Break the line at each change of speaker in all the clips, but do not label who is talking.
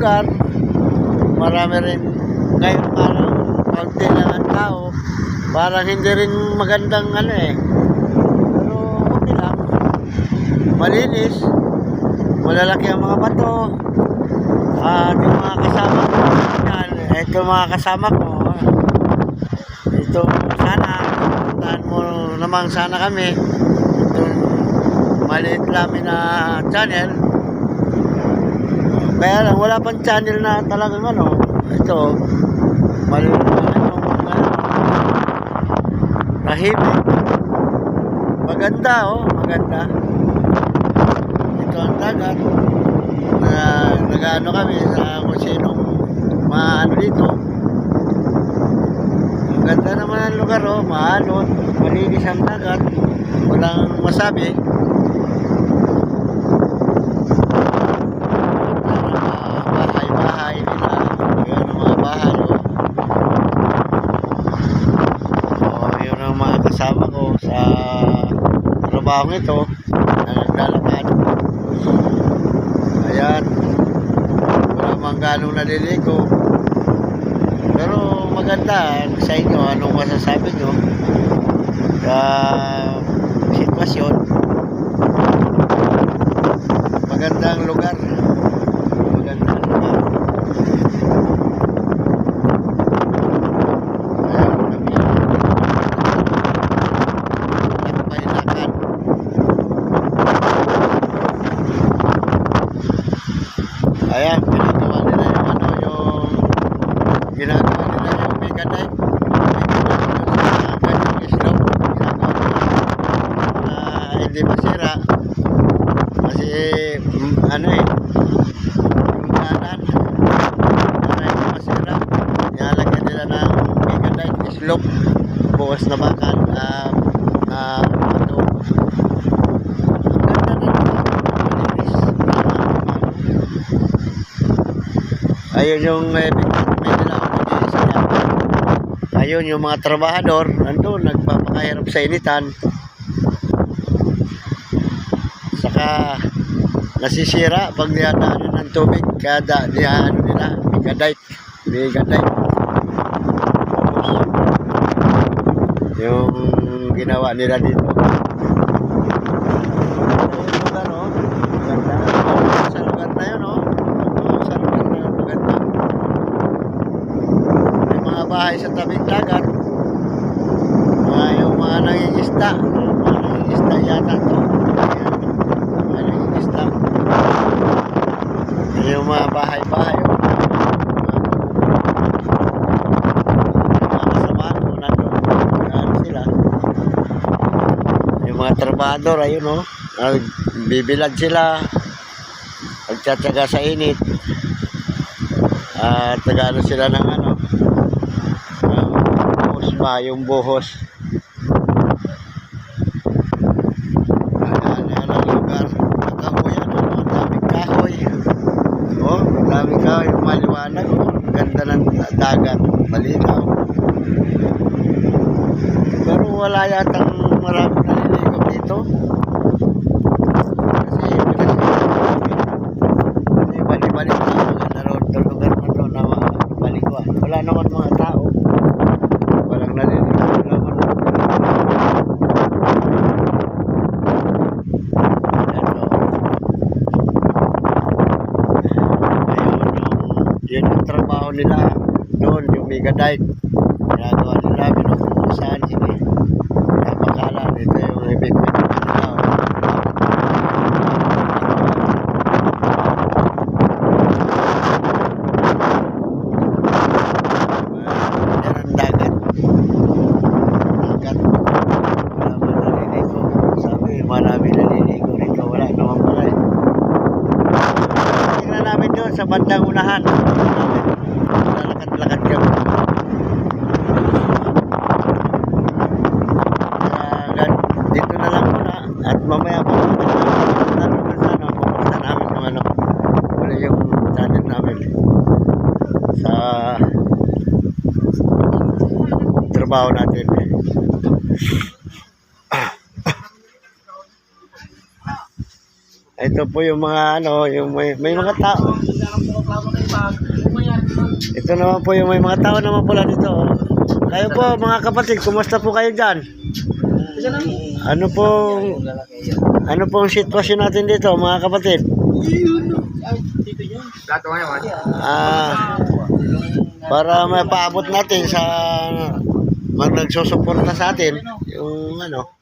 lugar, marami rin ngayon parang kaunti lang ang tao, parang hindi rin magandang ano eh, pero okay lang, malinis, malalaki ang mga bato. At yung mga kasama ko yan, ito mga kasama ko ito, sana puntahan mo naman sana kami itong maliit namin na channel. Kaya lang wala pang channel na talagang ano, ito maliit na tahimik, maganda maganda. Ito ang dagat na nag-ano kami sa kung sinong maano dito. Ang ganda naman ang lugar, maalon, malinis ang dagat, walang masabi. Bahay-bahay nila, yun ang mga bahay. Yun ang mga kasama ko sa trabaho ito na naglalakad. Ayan, wala mang ganong naliligo, pero maganda sa inyo. Anong masasabi nyo sa sitwasyon? Magandang lugar, magandang lugar. Ayan, kami nakapailakan. Ayan, ginagawa nila yung ano, ginagawa nila yung Megadite. Hindi masira kasi ano yung kanan para hindi masira, nilalagyan nila ng Megadite slope, bukas na bakal ito. Ayun yung may nila ayun yung mga trabahador nandun nagpapakahirap sa initan, saka nasisira pag niyadaanan ng tubig kada ano nila Megadite yung ginawa nila dito. Sa lugar na yun sa lugar na yun maganda, may mga bahay sa tabing dagat, yung mga nangingisda yata to, yung mga bahay-bahay mga kasama ko nandun, sila yung mga trabador, ayun bibilad sila, magtsatsaga sa init at tagano sila ng buhos pa, yung buhos. Ayan ang lugar, nakahuyan, ang daming kahoy, daming kahoy, maliwanag, ganda ng dagat, malinaw, pero wala yatang maraming naliligo dito kasi balik-balik na maganda ron itong lugar na ito na balikuan, wala naman mga tao, walang naliligo, yun yung trabaho nila doon, yung Megadite ginagawa nila, binubusan sila, napakala dito yung equipment nila. Yan ang dagat, wala man naliligo, sabi marami naliligo rito, wala naman pala tingnan namin doon sa bandang unahan, lalakad-lakad kami. Dito na lang muna at mamaya pupunta namin ng wala yung channel namin sa trabaho natin. Ito ito po yung mga ano, yung may mga tao. Ito naman po yung may mga tao naman pala dito. Oh. Kayo po mga kapatid, kumusta po kayo dyan? Ano pong sitwasyon natin dito mga kapatid? Para mapaabot natin sa nagsusuporta sa atin yung ano.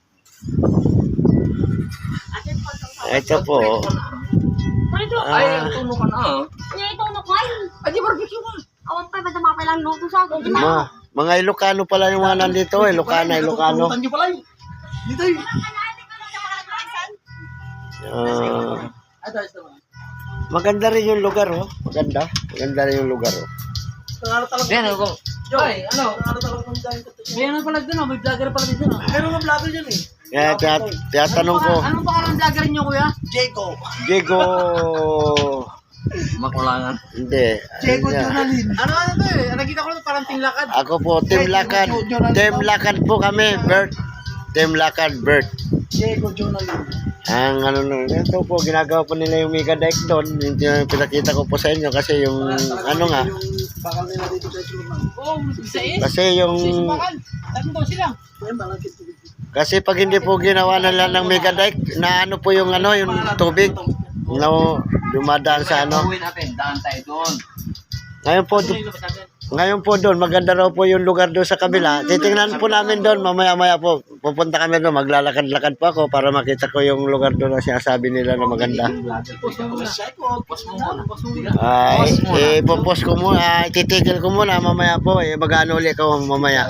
Ito po. Mga Ilocano pala yung mga nandito. Ilocano. Maganda rin yung lugar, oh. Maganda rin yung lugar, oh.
Joy, ano? May ano pala dun, may vlogger pala dito. Meron nga vlogger dyan eh.
Kaya tiyatanong ko.
Anong pangalan ng vlogger niyo, kuya?
Diego.
Makulangan.
Hindi.
Diego Jonalin. Ano to eh? Nakita ko parang Team Lakad.
Ako po, Team Lakad. Team Lakad po kami, Bert. Team Lakad, Bert.
Diego Jonalin.
Ang ano nun, ito po, ginagawa po nila yung mega dike doon. Yung pinakita ko po sa inyo kasi yung ano nga.
Bakal nila dito sa Chuluman. Oo, isa eh.
Kasi yung,
Bakal. Tatlo daw sila.
kasi pag hindi po ginawa nila ng mega dike, na ano po yung ano, yung tubig. No, dumadaan sa ano.
Uwi natin, daan tayo doon.
Ngayon po doon, maganda raw po yung lugar doon sa kabila. Titingnan po namin doon, mamaya-maya po. Pupunta kami doon, maglalakad-lakad po ako para makita ko yung lugar doon na sinasabi nila na maganda. Ay, ipopost ko muna, titigil ko muna mamaya po. Mag-ano ulit ako mamaya.